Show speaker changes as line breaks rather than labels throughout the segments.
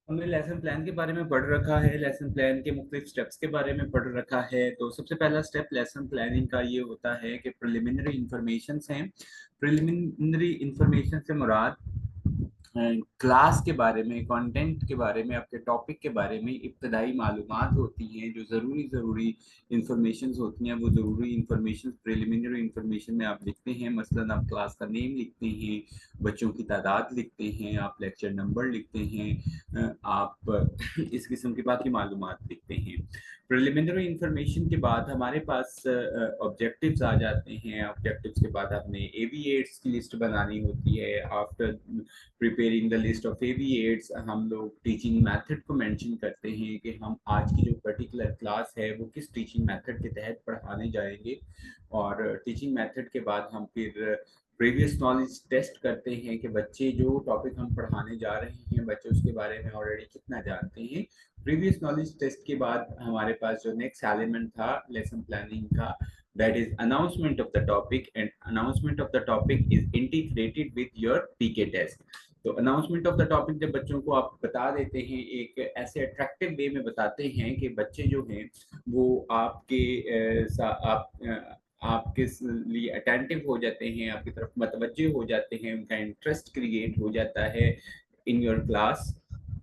हमने lesson plan के बारे में पढ़ रखा है, लेसन प्लान के मुख्तलिफ स्टेप्स के बारे में पढ़ रखा है। तो सबसे पहला स्टेप लेसन प्लानिंग का ये होता है कि प्रिलिमिनरी इंफॉर्मेशन हैं। प्रिलिमिनरी इंफॉर्मेशन से मुराद क्लास के बारे में, कंटेंट के बारे में, आपके टॉपिक के बारे में इब्तदाई मालूमात होती हैं, जो ज़रूरी इंफॉर्मेशन होती हैं। वो ज़रूरी इंफॉर्मेशन प्रिलिमिनरी इंफॉर्मेशन में आप लिखते हैं। मसलन आप क्लास का नेम लिखते हैं, बच्चों की तादाद लिखते हैं, आप लेक्चर नंबर लिखते हैं, आप इस किस्म की बाकी मालूमात लिखते हैं। प्रिलिमिनरी इंफॉर्मेशन के बाद हमारे पास ऑब्जेक्टिव्स आ जाते हैं। ऑब्जेक्टिव्स के बाद आपने एविएट्स की लिस्ट बनानी होती है। After preparing the list of aviates हम लोग टीचिंग मेथड को मेंशन करते हैं कि हम आज की जो पर्टिकुलर क्लास है वो किस टीचिंग मेथड के तहत पढ़ाने जाएंगे। और टीचिंग मेथड के बाद हम फिर प्रीवियस नॉलेज टेस्ट करते हैं कि बच्चे जो टॉपिक हम पढ़ाने जा रहे हैं बच्चे उसके बारे में ऑलरेडी कितना जानते हैं। प्रीवियस नॉलेज टेस्ट के बाद हमारे पास जो नेक्स्ट एलिमेंट था लेसन प्लानिंग का, that is announcement of the topic, and announcement of the topic is integrated with your PK test। तो अनाउंसमेंट ऑफ द टॉपिक जब बच्चों को आप बता देते हैं एक ऐसे अट्रैक्टिव वे में बताते हैं कि बच्चे जो हैं वो आपके लिए अटेंटिव हो जाते हैं, आपकी तरफ मतवज्जे हो जाते हैं, उनका इंटरेस्ट क्रिएट हो जाता है इन योर क्लास।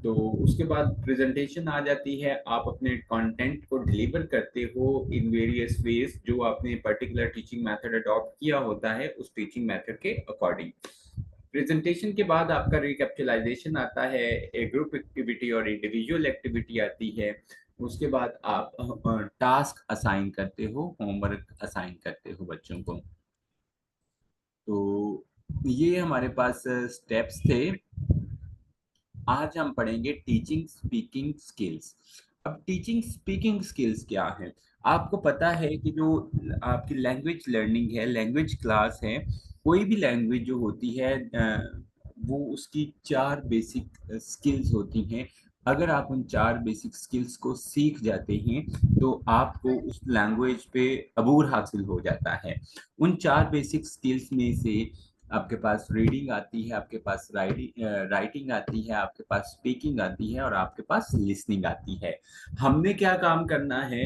तो उसके बाद प्रेजेंटेशन आ जाती है। आप अपने कंटेंट को डिलीवर करते हो इन वेरियस वेज जो आपने पर्टिकुलर टीचिंग मेथड अडॉप्ट किया होता है उस टीचिंग मेथड के अकॉर्डिंग। प्रेजेंटेशन के बाद आपका रिकैप्चुलाइजेशन आता है, एक ग्रुप एक्टिविटी और इंडिविजुअल एक्टिविटी आती है। उसके बाद आप टास्क असाइन करते हो, होमवर्क असाइन करते हो बच्चों को। तो ये हमारे पास स्टेप्स थे। आज हम पढ़ेंगे टीचिंग स्पीकिंग स्किल्स। अब टीचिंग स्पीकिंग स्किल्स क्या है? आपको पता है कि जो आपकी लैंग्वेज लर्निंग है, लैंग्वेज क्लास है, कोई भी लैंग्वेज जो होती है वो उसकी 4 बेसिक स्किल्स होती हैं। अगर आप उन 4 बेसिक स्किल्स को सीख जाते हैं तो आपको उस लैंग्वेज पे अबूर हासिल हो जाता है। उन 4 बेसिक स्किल्स में से आपके पास रीडिंग आती है, आपके पास राइटिंग आती है, आपके पास स्पीकिंग आती है और आपके पास लिसनिंग आती है। हमने क्या काम करना है,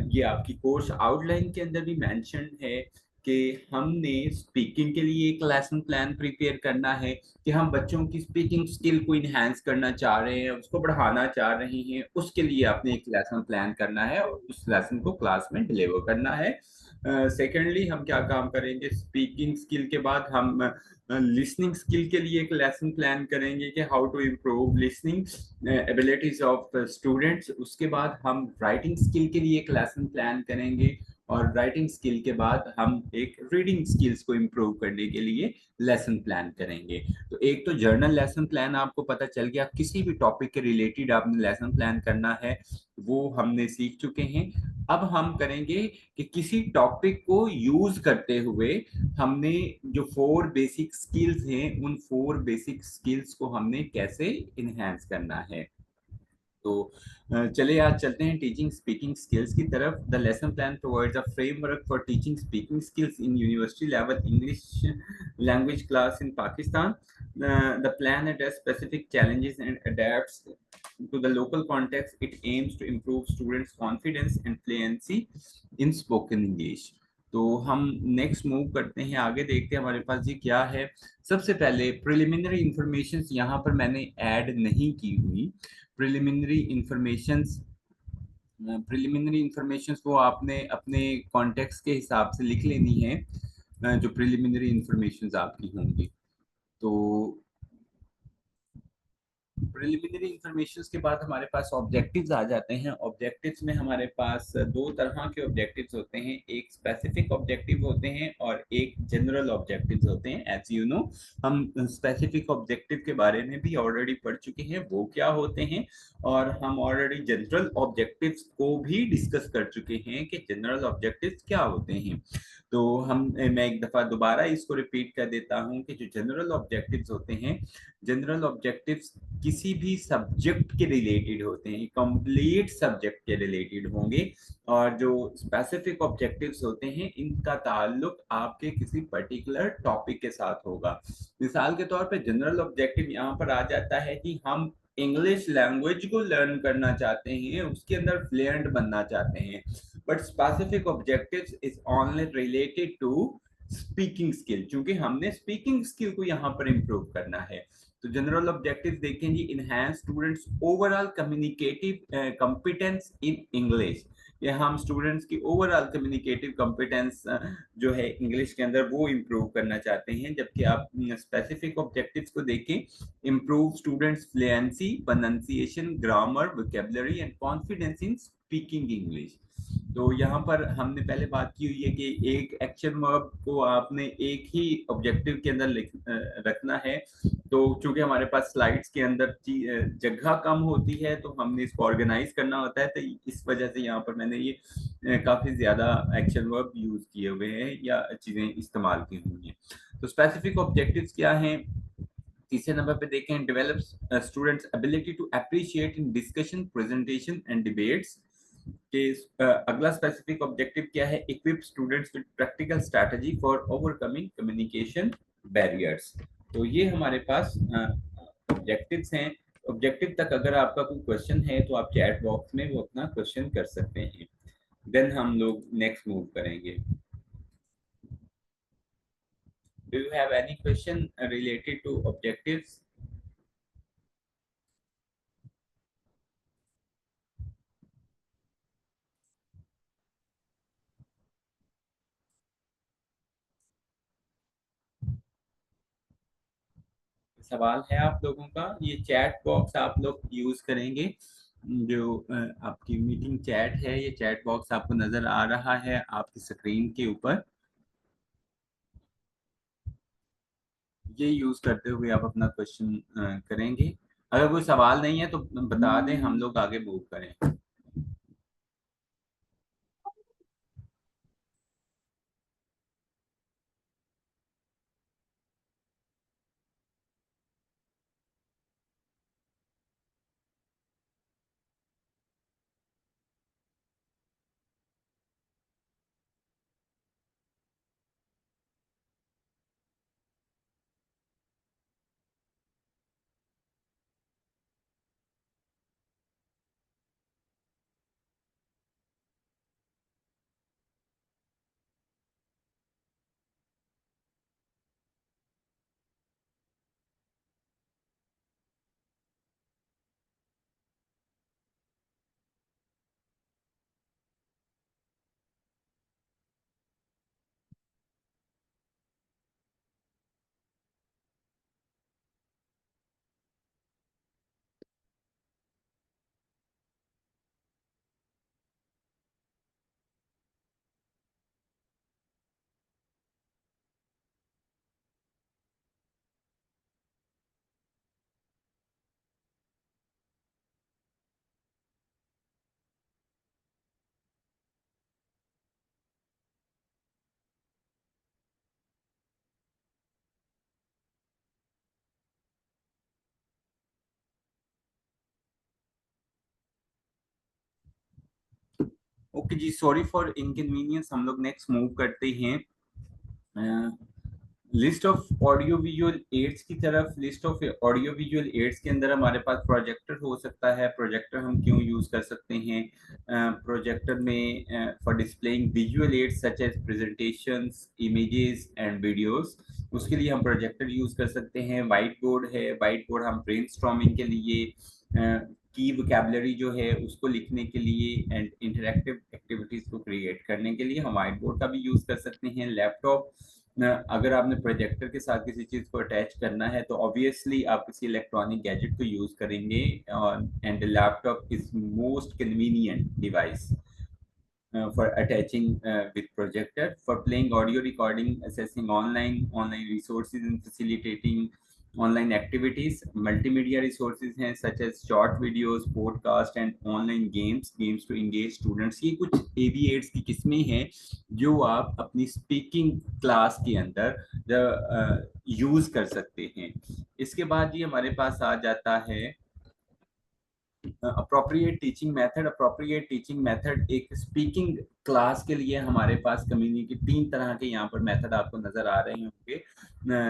ये आपकी कोर्स आउटलाइन के अंदर भी मेंशन है कि हमने स्पीकिंग के लिए एक लेसन प्लान प्रिपेयर करना है कि हम बच्चों की स्पीकिंग स्किल को इनहेंस करना चाह रहे हैं, उसको बढ़ाना चाह रहे हैं। उसके लिए आपने एक लेसन प्लान करना है और उस लेसन को क्लास में डिलीवर करना है। सेकेंडली हम क्या काम करेंगे, स्पीकिंग स्किल के बाद हम लिसनिंग स्किल के लिए एक लेसन प्लान करेंगे कि how to improve listening abilities of students. उसके बाद हम राइटिंग स्किल के लिए एक लेसन प्लान करेंगे और राइटिंग स्किल के बाद हम एक रीडिंग स्किल्स को इम्प्रूव करने के लिए लेसन प्लान करेंगे। तो एक तो जर्नल लेसन प्लान आपको पता चल गया, किसी भी टॉपिक के रिलेटेड आपने लेसन प्लान करना है वो हमने सीख चुके हैं। अब हम करेंगे कि किसी टॉपिक को यूज करते हुए हमने जो 4 बेसिक स्किल्स हैं उन 4 बेसिक स्किल्स को हमने कैसे इनहेंस करना है। तो चलिए आज चलते हैं टीचिंग स्पीकिंग स्किल्स की तरफ। The lesson plan provides a framework for teaching speaking skills in university level English language class in Pakistan. The plan addresses specific challenges and adapts to the local context. It aims to improve students' confidence and fluency in spoken English। तो हम next move करते हैं, आगे देखते हैं हमारे पास ये क्या है। सबसे पहले प्रिलिमिनरी इंफॉर्मेशन यहाँ पर मैंने ऐड नहीं की हुई। प्रिलिमिनरी इंफॉर्मेशन वो आपने अपने कॉन्टेक्स्ट के हिसाब से लिख लेनी है जो प्रिलिमिनरी इंफॉर्मेशन आपकी होंगी। तो प्रिलिमिनरी इंफॉर्मेशन के बाद हमारे पास ऑब्जेक्टिव्स आ जाते हैं। ऑब्जेक्टिव्स में हमारे पास 2 तरह के ऑब्जेक्टिव्स होते हैं, एक स्पेसिफिक ऑब्जेक्टिव होते हैं और एक जनरल ऑब्जेक्टिव्स होते हैं। एज यू नो हम स्पेसिफिक ऑब्जेक्टिव के बारे में भी ऑलरेडी पढ़ चुके हैं वो क्या होते हैं, और हम ऑलरेडी जनरल ऑब्जेक्टिव्स को भी डिस्कस कर चुके हैं कि जनरल ऑब्जेक्टिव्स क्या होते हैं। तो मैं एक दफा दोबारा इसको रिपीट कर देता हूं कि जो जनरल ऑब्जेक्टिव्स होते हैं, जनरल ऑब्जेक्टिव्स किसी भी सब्जेक्ट के रिलेटेड होते हैं, कंप्लीट सब्जेक्ट के रिलेटेड होंगे। और जो स्पेसिफिक ऑब्जेक्टिव्स होते हैं इनका ताल्लुक आपके किसी पर्टिकुलर टॉपिक के साथ होगा। मिसाल के तौर पे जनरल ऑब्जेक्टिव यहाँ पर आ जाता है कि हम इंग्लिश लैंग्वेज को लर्न करना चाहते हैं, उसके अंदर फ्लुएंट बनना चाहते हैं, but specific objectives is only related to speaking skill, क्योंकि हमने स्पीकिंग स्किल को यहाँ पर इम्प्रूव करना है। तो जनरल ऑब्जेक्टिव देखेंगे, enhance students overall communicative competence in English. ये हम स्टूडेंट्स की ओवरऑल कम्युनिकेटिव कॉम्पिटेंस जो है इंग्लिश के अंदर वो इम्प्रूव करना चाहते हैं। जबकि आप स्पेसिफिक ऑब्जेक्टिव्स को देखें, improve students fluency, pronunciation, grammar, vocabulary and confidence in speaking English. तो यहाँ पर हमने पहले बात की हुई है कि एक एक्शन वर्ब को आपने एक ही ऑब्जेक्टिव के अंदर रखना है। तो चूंकि हमारे पास स्लाइड्स के अंदर जगह कम होती है, तो हमने इसको ऑर्गेनाइज करना होता है, तो इस वजह से यहाँ पर मैंने ये काफी ज्यादा एक्शन वर्ब यूज किए हुए हैं या चीजें इस्तेमाल की हुई हैं। तो स्पेसिफिक ऑब्जेक्टिव्स क्या हैं? तीसरे नंबर पे देखें, develop students ability to appreciate in discussion, presentation and debates. के अगला स्पेसिफिक ऑब्जेक्टिव क्या है? Equip students with practical strategy for overcoming communication barriers. तो ये हमारे पास ऑब्जेक्टिव्स हैं। ऑब्जेक्टिव तक अगर आपका कोई क्वेश्चन है तो आप चैट बॉक्स में वो अपना क्वेश्चन कर सकते हैं। देन हम लोग नेक्स्ट मूव करेंगे। Do you have any question related to objectives? सवाल है आप लोगों का? ये चैट बॉक्स आप लोग यूज करेंगे, जो आपकी मीटिंग चैट है, ये चैट बॉक्स आपको नजर आ रहा है आपकी स्क्रीन के ऊपर। ये यूज करते हुए आप अपना क्वेश्चन करेंगे। अगर कोई सवाल नहीं है तो बता दें, हम लोग आगे मूव करें। Okay ji, sorry for inconvenience. हम लोग नेक्स्ट मूव करते हैं list of audio visual aids की तरफ। List of audio visual aids के अंदर हमारे पास प्रोजेक्टर हो सकता है। प्रोजेक्टर हम क्यों यूज कर सकते हैं? प्रोजेक्टर में for displaying visual aids such as presentations, images and videos, उसके लिए हम प्रोजेक्टर यूज कर सकते हैं। वाइट बोर्ड है, वाइट बोर्ड हम ब्रेनस्टॉर्मिंग के लिए, की वोकैबुलरी जो है उसको लिखने के लिए एंड इंटरैक्टिव एक्टिविटीज को क्रिएट करने के लिए हम व्हाइट बोर्ड का भी यूज कर सकते हैं। लैपटॉप, अगर आपने प्रोजेक्टर के साथ किसी चीज को अटैच करना है तो ऑब्वियसली आप किसी इलेक्ट्रॉनिक गैजेट को यूज करेंगे, and laptop is most convenient device for attaching with projector, for playing audio recording, accessing online resources and facilitating online activities. Multimedia resources हैं such as short videos, podcast and online games to engage students। ये कुछ AV8 की किस्में हैं जो आप अपनी speaking class के अंदर यूज कर सकते हैं। इसके बाद ये हमारे पास आ जाता है अप्रोप्रिएट टीचिंग मेथड एक स्पीकिंग क्लास के लिए हमारे पास कम्युनिटी तीन तरह के यहाँ पर मेथड आपको नजर आ रहे होंगे।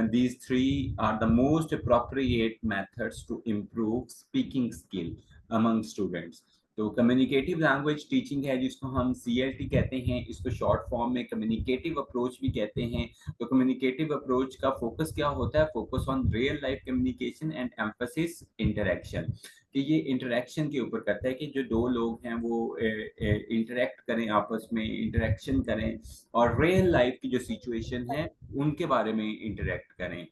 These three are the most appropriate methods to improve speaking skill among students. तो कम्युनिकेटिव लैंग्वेज टीचिंग है जिसको हम CLT कहते हैं, इसको शॉर्ट फॉर्म में कम्युनिकेटिव अप्रोच भी कहते हैं। तो कम्युनिकेटिव अप्रोच का फोकस क्या होता है? Focus on real life communication and emphasis interaction, कि ये इंटरेक्शन के ऊपर करता है कि जो दो लोग हैं वो इंटरेक्ट करें, आपस में इंटरेक्शन करें और रियल लाइफ की जो सिचुएशन है उनके बारे में इंटरेक्ट करें।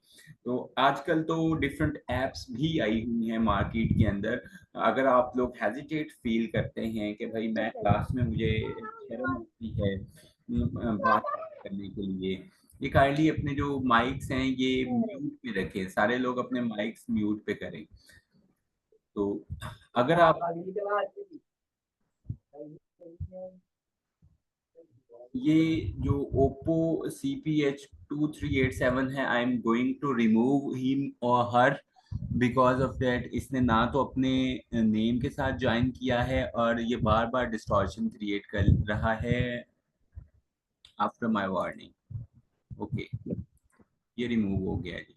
तो आजकल तो डिफरेंट एप्स भी आई हुई हैं मार्केट के अंदर। अगर आप लोग हेजिटेट फील करते हैं कि भाई मैं क्लास में मुझे शर्म आती है बात करने के लिए, ये काइंडली अपने जो माइक्स हैं ये म्यूट पे रखें, सारे लोग अपने माइक्स म्यूट पे करें। तो अगर आप ये जो Oppo CPH2387 है, I am going to remove him और हर, बिकॉज ऑफ दैट इसने ना तो अपने नेम के साथ ज्वाइन किया है और ये बार बार डिस्टॉर्शन क्रिएट कर रहा है आफ्टर माय वार्निंग। ओके, ये रिमूव हो गया जी।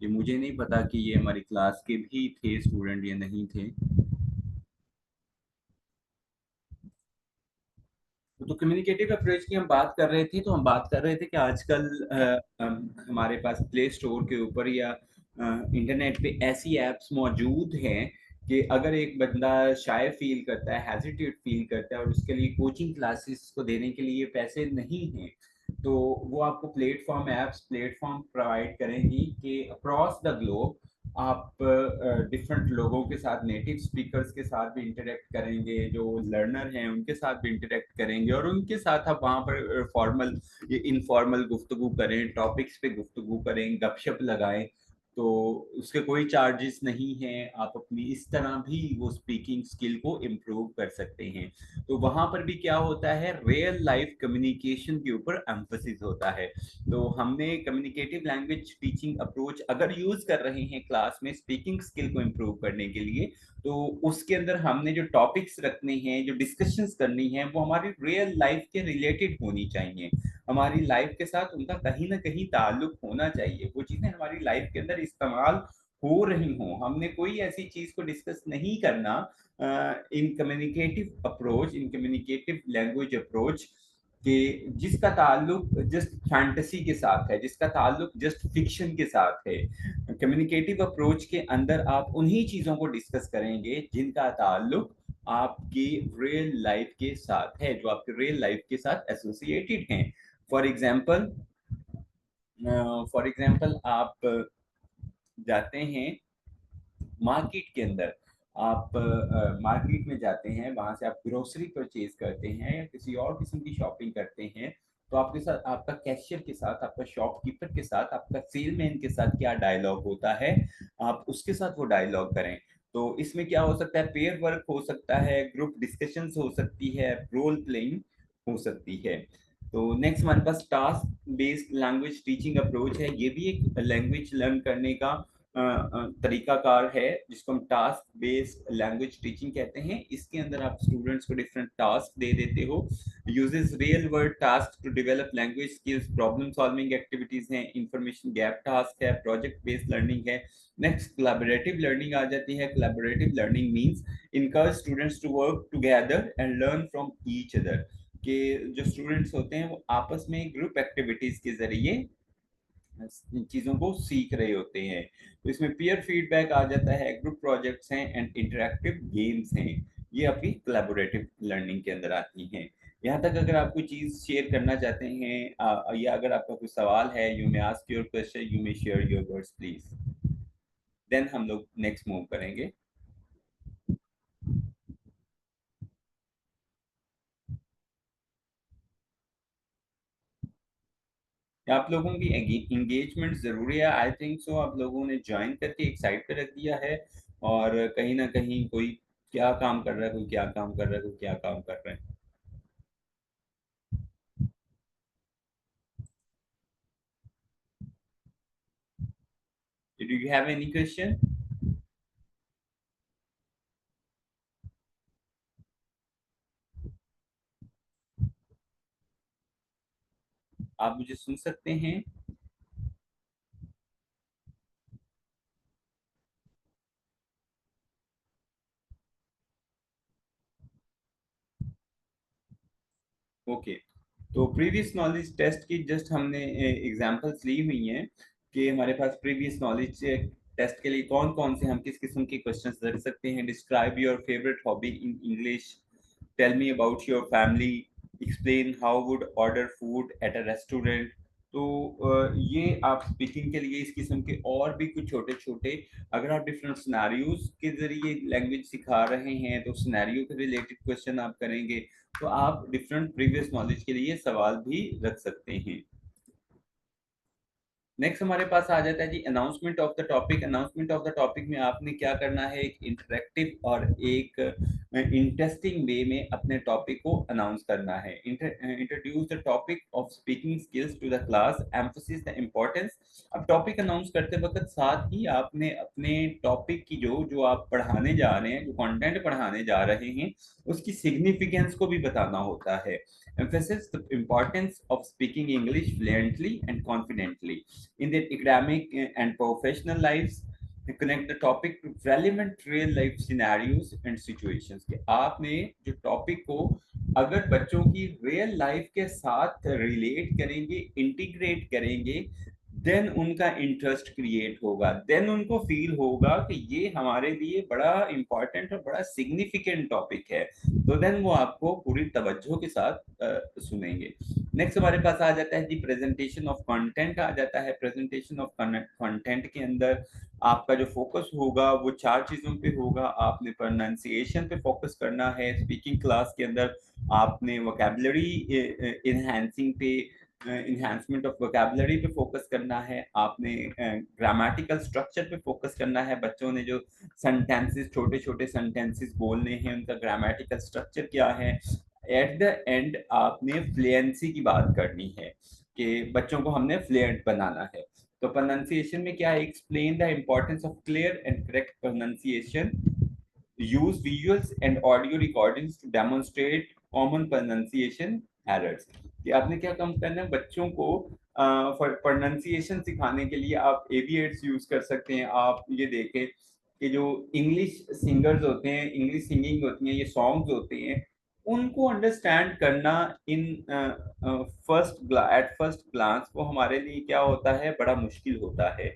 ये मुझे नहीं पता कि ये हमारी क्लास के भी थे स्टूडेंट या नहीं थे। तो कम्युनिकेटिव अप्रोच की हम बात कर रहे थे, तो हम बात कर रहे थे कि आजकल हमारे पास प्ले स्टोर के ऊपर या इंटरनेट पे ऐसी एप्स मौजूद हैं कि अगर एक बंदा शाय फील करता है, हेजिटेट फील करता है और उसके लिए कोचिंग क्लासेस को देने के लिए पैसे नहीं हैं, तो वो आपको प्लेटफॉर्म प्रोवाइड करेंगी कि अक्रॉस द ग्लोब आप डिफरेंट लोगों के साथ, नेटिव स्पीकर्स के साथ भी इंटरेक्ट करेंगे, जो लर्नर हैं उनके साथ भी इंटरेक्ट करेंगे और उनके साथ आप वहाँ पर फॉर्मल इनफॉर्मल गुफ्तगू करें, टॉपिक्स पे गुफ्तगू करें, गपशप लगाएं। तो उसके कोई चार्जेस नहीं हैं, आप अपनी इस तरह भी वो स्पीकिंग स्किल को इम्प्रूव कर सकते हैं। तो वहां पर भी क्या होता है, रियल लाइफ कम्युनिकेशन के ऊपर एम्फोसिस होता है। तो हमने कम्युनिकेटिव लैंग्वेज टीचिंग अप्रोच अगर यूज कर रहे हैं क्लास में स्पीकिंग स्किल को इम्प्रूव करने के लिए, तो उसके अंदर हमने जो टॉपिक्स रखने हैं, जो डिस्कशंस करनी है, वो हमारी रियल लाइफ के रिलेटेड होनी चाहिए, हमारी लाइफ के साथ उनका कहीं ना कहीं ताल्लुक होना चाहिए, वो चीजें हमारी लाइफ के अंदर इस्तेमाल हो रही हों। हमने कोई ऐसी चीज को डिस्कस नहीं करना इन कम्युनिकेटिव लैंग्वेज अप्रोच कि जिसका ताल्लुक जस्ट फैंटेसी के साथ है, जिसका ताल्लुक जस्ट फिक्शन के साथ है। कम्युनिकेटिव अप्रोच के अंदर आप उन्हीं चीजों को डिस्कस करेंगे जिनका ताल्लुक आपकी रियल लाइफ के साथ है, जो आपके रियल लाइफ के साथ एसोसिएटेड हैं। फॉर एग्जाम्पल आप जाते हैं मार्केट के अंदर, आप मार्केट में जाते हैं, वहां से आप ग्रोसरी परचेज करते हैं या किसी और किस्म की शॉपिंग करते हैं, तो आपके साथ, आपका कैशियर के साथ, आपका शॉपकीपर के साथ, आपका सेलमैन के साथ क्या डायलॉग होता है, आप उसके साथ वो डायलॉग करें। तो इसमें क्या हो सकता है, पेयर वर्क हो सकता है, ग्रुप डिस्कशंस हो सकती है, रोल प्लेइंग हो सकती है। तो नेक्स्ट हमारे पास task based language teaching approach है, ये भी एक लैंग्वेज लर्न करने का तरीकाकार है जिसको हम टास्क बेस्ड लैंग्वेज टीचिंग कहते हैं। इसके अंदर आप स्टूडेंट्स को डिफरेंट टास्क दे देते हो, uses real world task to develop language skills, problem solving activities हैं, इंफॉर्मेशन गैप टास्क है, प्रोजेक्ट बेस्ड लर्निंग है। नेक्स्ट कोलैबोरेटिव लर्निंग आ जाती है। Collaborative learning means encourage students to work together and learn from each other, कि जो students होते हैं वो आपस में ग्रुप एक्टिविटीज के जरिए इन चीजों को सीख रहे होते हैं। तो इसमें पीयर फीडबैक आ जाता है, ग्रुप प्रोजेक्ट्स हैं एंड इंटरेक्टिव गेम्स हैं, ये आपकी कोलैबोरेटिव लर्निंग के अंदर आती हैं। यहाँ तक अगर आप कोई चीज शेयर करना चाहते हैं या अगर आपका कोई सवाल है, you may ask your question, you may share your words please, then हम लोग नेक्स्ट मूव करेंगे। आप लोगों की एंगेजमेंट जरूरी है, आई थिंक सो। आप लोगों ने ज्वाइन करके एक साइड पे रख दिया है और कहीं ना कहीं कोई क्या काम कर रहा है, कोई क्या काम कर रहा है, कोई क्या काम कर रहा है। Do you have any question? आप मुझे सुन सकते हैं? ओके, तो प्रीवियस नॉलेज टेस्ट की जस्ट हमने एग्जांपल्स ली हुई हैं कि हमारे पास प्रीवियस नॉलेज टेस्ट के लिए कौन कौन से हम किस किस्म के क्वेश्चंस रख सकते हैं। Describe your favourite hobby in English, tell me about your family, explain how would order food at a restaurant. तो ये आप स्पीकिंग के लिए इस किस्म के और भी कुछ छोटे छोटे, अगर आप डिफरेंट सिनेरियोज के जरिए लैंग्वेज सिखा रहे हैं तो सिनेरियो के रिलेटेड क्वेश्चन आप करेंगे, तो आप डिफरेंट प्रीवियस नॉलेज के लिए सवाल भी रख सकते हैं। नेक्स्ट हमारे पास आ जाता है जी announcement of the topic. Announcement of the topic में आपने क्या करना है, एक इंटरेक्टिव और एक इंटरेस्टिंग वे में अपने टॉपिक को अनाउंस करना है। Introduce the topic of speaking skills to the class, emphasis the importance. अब टॉपिक अनाउंस करते वक्त साथ ही आपने अपने टॉपिक की जो जो आप पढ़ाने जा रहे हैं, जो कंटेंट पढ़ाने जा रहे हैं, उसकी सिग्निफिकेंस को भी बताना होता है। Emphasize the importance of speaking English fluently and confidently in their academic and professional lives. Connect the topic to relevant real life scenarios and situations। कि आपने जो टॉपिक को अगर बच्चों की रियल लाइफ के साथ रिलेट करेंगे, इंटीग्रेट करेंगे, देन उनका इंटरेस्ट क्रिएट होगा, देन उनको फील होगा कि ये हमारे लिए बड़ा इंपॉर्टेंट और बड़ा सिग्निफिकेंट टॉपिक है, तो देन वो आपको पूरी तवज्जो के साथ सुनेंगे। नेक्स्ट हमारे पास आ जाता है जी प्रेजेंटेशन ऑफ कंटेंट आ जाता है। प्रेजेंटेशन ऑफ कंटेंट के अंदर आपका जो फोकस होगा वो चार चीजों पे होगा। आपने प्रोनाउंसिएशन पे फोकस करना है स्पीकिंग क्लास के अंदर, आपने वोकैबुलरी इनहैंसिंग पे, इन्हांसमेंट ऑफ वोकैबुलरी पे फोकस करना है, आपने ग्रामेटिकल स्ट्रक्चर पे फोकस करना है। बच्चों ने जो सेंटेंसेस, छोटे छोटे सेंटेंसेस बोलने हैं, उनका ग्रामेटिकल स्ट्रक्चर क्या है। एट द एंड आपने फ्लुएंसी की बात करनी है कि बच्चों को हमने फ्लुएंट बनाना है। तो प्रोनाउंसिएशन में क्या है, explain the importance of clear and correct pronunciation, use visuals and audio recordings to demonstrate common pronunciation errors। कि आपने क्या काम करना है, बच्चों को प्रोनाउंसिएशन सिखाने के लिए आप एविएट्स यूज कर सकते हैं। आप ये देखें कि जो इंग्लिश सिंगर्स होते हैं, इंग्लिश सिंगिंग होती हैं, ये सॉन्ग्स होते हैं, उनको अंडरस्टैंड करना इन एट फर्स्ट ग्लांस वो हमारे लिए क्या होता है, बड़ा मुश्किल होता है।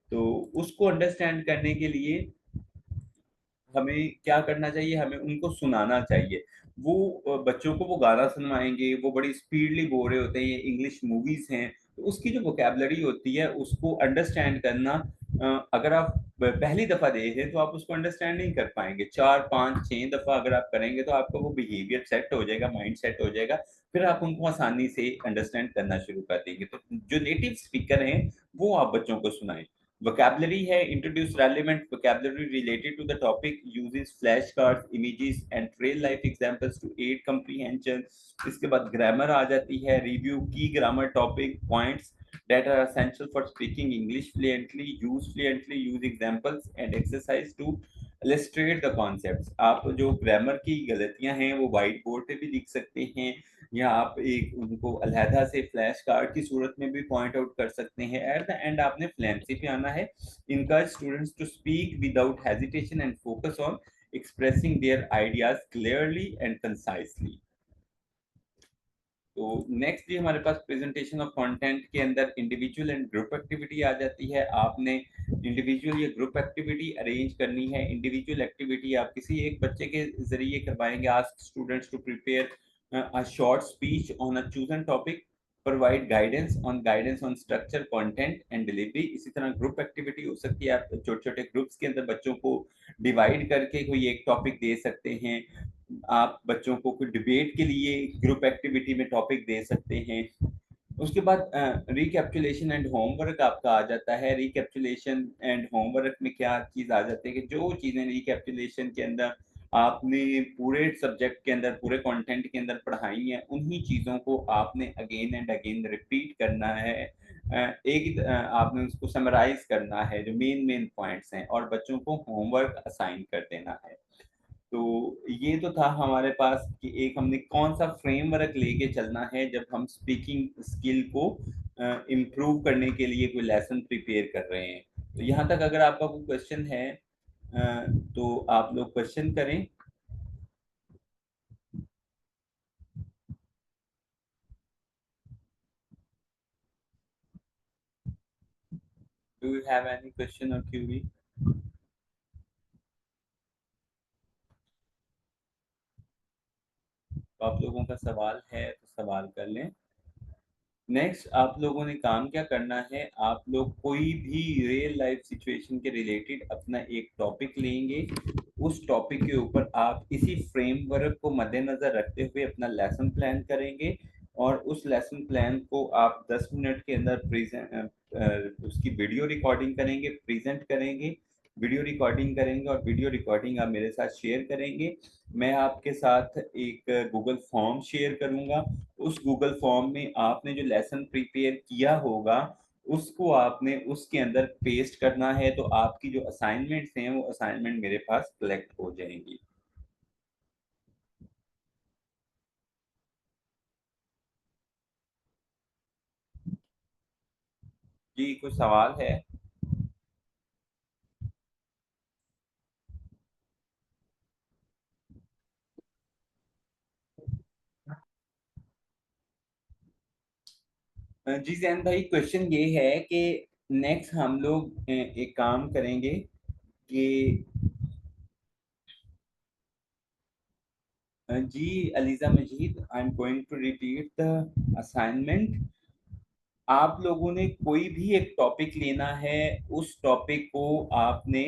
तो उसको अंडरस्टैंड करने के लिए हमें क्या करना चाहिए, हमें उनको सुनाना चाहिए। वो बच्चों को वो गाना सुनवाएंगे, वो बड़ी स्पीडली बोल रहे होते हैं, ये इंग्लिश मूवीज हैं, तो उसकी जो वोकैबुलरी होती है उसको अंडरस्टैंड करना, अगर आप पहली दफा देखें तो आप उसको अंडरस्टैंड नहीं कर पाएंगे। चार पांच छह दफा अगर आप करेंगे तो आपका वो बिहेवियर सेट हो जाएगा, माइंड सेट हो जाएगा, फिर आप उनको आसानी से अंडरस्टैंड करना शुरू कर देंगे। तो जो नेटिव स्पीकर हैं वो आप बच्चों को सुनाएं। Vocabulary है, introduce relevant vocabulary related to the topic, uses flashcards, images and real life examples to aid comprehension। इसके बाद grammar आ जाती है, review key grammar topic points that are essential for speaking English fluently, use examples and exercise to illustrate the concepts। आप जो grammar की गलतियां हैं वो white board पे भी लिख सकते हैं, या आप एक उनको अलहदा से फ्लैश कार्ड की सूरत में भी पॉइंट आउट कर सकते हैं। एट द एंड आपने फ्लुएंसी पे आना है। Encourage students to speak without hesitation and focus on expressing their ideas clearly and concisely. तो नेक्स्ट ये हमारे पास प्रेजेंटेशन ऑफ कंटेंट के अंदर इंडिविजुअल एंड ग्रुप एक्टिविटी आ जाती है। आपने इंडिविजुअल या ग्रुप एक्टिविटी अरेंज करनी है। इंडिविजुअल एक्टिविटी आप किसी एक बच्चे के जरिए करवाएंगे। Ask students to prepare a short speech on a chosen topic, provide guidance on structure, content and delivery। इसी तरह ग्रुप एक्टिविटी हो सकती है, आप छोटे छोटे ग्रुप्स के अंदर बच्चों को डिवाइड करके कोई एक टॉपिक दे सकते हैं। आप बच्चों को कोई डिबेट के लिए ग्रुप एक्टिविटी में टॉपिक दे सकते हैं। उसके बाद रिकैप्चुलेशन एंड होमवर्क आपका आ जाता है। रिकैप्चुलेशन एंड होमवर्क में क्या चीज़ आ जाती है कि जो चीज़ें रिकैप्चुलेशन के अंदर आपने पूरे सब्जेक्ट के अंदर, पूरे कंटेंट के अंदर पढ़ाई हैं, उन्हीं चीज़ों को आपने अगेन एंड अगेन रिपीट करना है। आपने उसको समराइज करना है, जो मेन मेन पॉइंट्स हैं, और बच्चों को होमवर्क असाइन कर देना है। तो ये तो था हमारे पास कि एक हमने कौन सा फ्रेमवर्क लेके चलना है जब हम स्पीकिंग स्किल को इम्प्रूव करने के लिए कोई लेसन प्रिपेयर कर रहे हैं। तो यहाँ तक अगर आपका कोई क्वेश्चन है तो आप लोग क्वेश्चन करें। Do you have any question और क्यूरी? तो आप लोगों का सवाल है तो सवाल कर लें। नेक्स्ट आप लोगों ने काम क्या करना है, आप लोग कोई भी रियल लाइफ सिचुएशन के रिलेटेड अपना एक टॉपिक लेंगे। उस टॉपिक के ऊपर आप इसी फ्रेमवर्क को मद्देनजर रखते हुए अपना लेसन प्लान करेंगे। और उस लेसन प्लान को आप 10 मिनट के अंदर प्रेजेंट उसकी वीडियो रिकॉर्डिंग करेंगे, प्रेजेंट करेंगे, वीडियो रिकॉर्डिंग करेंगे और वीडियो रिकॉर्डिंग आप मेरे साथ शेयर करेंगे। मैं आपके साथ एक गूगल फॉर्म शेयर करूंगा। उस गूगल फॉर्म में आपने जो लेसन प्रिपेयर किया होगा उसको आपने उसके अंदर पेस्ट करना है, तो आपकी जो असाइनमेंट्स हैं वो असाइनमेंट मेरे पास कलेक्ट हो जाएंगी। जी कोई सवाल है? जी जैन भाई, क्वेश्चन ये है कि नेक्स्ट हम लोग एक काम करेंगे कि जी Aliza Majid, I am going to repeat the assignment. आप लोगों ने कोई भी एक टॉपिक लेना है। उस टॉपिक को आपने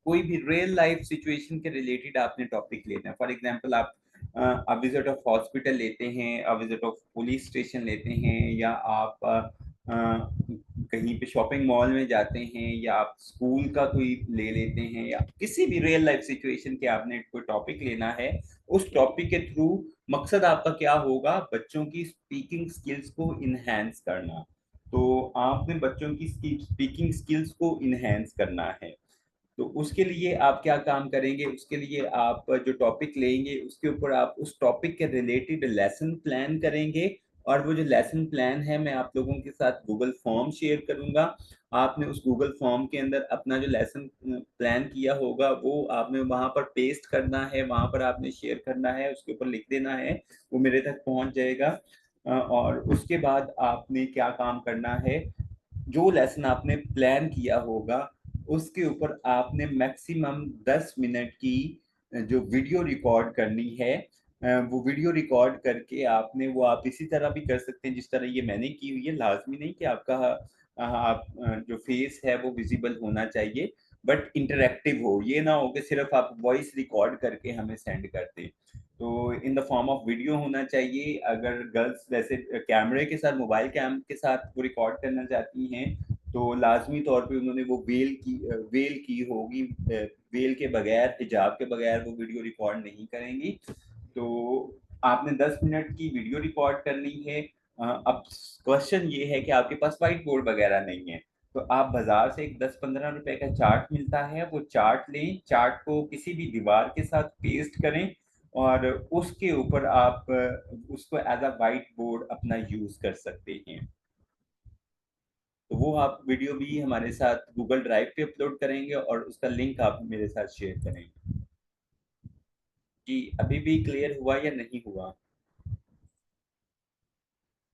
कोई भी रियल लाइफ सिचुएशन के रिलेटेड आपने टॉपिक लेना है। फॉर एग्जांपल आप विजिट ऑफ हॉस्पिटल लेते हैं, विजिट ऑफ पुलिस स्टेशन लेते हैं, या आप कहीं पे शॉपिंग मॉल में जाते हैं, या आप स्कूल का कोई ले लेते हैं, या किसी भी रियल लाइफ सिचुएशन के आपने कोई टॉपिक लेना है। उस टॉपिक के थ्रू मकसद आपका क्या होगा, बच्चों की स्पीकिंग स्किल्स को इनहेंस करना। तो आपने बच्चों की स्पीकिंग स्किल्स को इनहेंस करना है। तो उसके लिए आप क्या काम करेंगे, उसके लिए आप जो टॉपिक लेंगे उसके ऊपर आप उस टॉपिक के रिलेटेड लेसन प्लान करेंगे। और वो जो लेसन प्लान है मैं आप लोगों के साथ गूगल फॉर्म शेयर करूंगा। आपने उस गूगल फॉर्म के अंदर अपना जो लेसन प्लान किया होगा वो आपने वहां पर पेस्ट करना है, वहां पर आपने शेयर करना है, उसके ऊपर लिख देना है, वो मेरे तक पहुंच जाएगा। और उसके बाद आपने क्या काम करना है, जो लेसन आपने प्लान किया होगा उसके ऊपर आपने मैक्सिमम 10 मिनट की जो वीडियो रिकॉर्ड करनी है। वो वीडियो रिकॉर्ड करके आपने वो आप इसी तरह भी कर सकते हैं जिस तरह ये मैंने की हुई है। लाजमी नहीं कि आपका आप जो फेस है वो विजिबल होना चाहिए, बट इंटरेक्टिव हो। ये ना हो कि सिर्फ आप वॉइस रिकॉर्ड करके हमें सेंड कर दें। तो in the form of video होना चाहिए। अगर गर्ल्स वैसे कैमरे के साथ, मोबाइल कैम के साथ वो रिकॉर्ड करना चाहती हैं तो लाजमी तौर पे उन्होंने वो वेल की होगी। वेल के बगैर, हिजाब के बगैर वो वीडियो रिकॉर्ड नहीं करेंगी। तो आपने 10 मिनट की वीडियो रिकॉर्ड करनी है। अब क्वेश्चन ये है कि आपके पास व्हाइट बोर्ड वगैरह नहीं है, तो आप बाजार से एक 10-15 रुपए का चार्ट मिलता है, वो चार्ट लें, चार्ट को किसी भी दीवार के साथ पेस्ट करें और उसके ऊपर आप उसको एज अ व्हाइट बोर्ड अपना यूज कर सकते हैं। तो वो आप वीडियो भी हमारे साथ गूगल ड्राइव पे अपलोड करेंगे और उसका लिंक आप मेरे साथ शेयर करेंगे। जी अभी भी क्लियर हुआ या नहीं हुआ?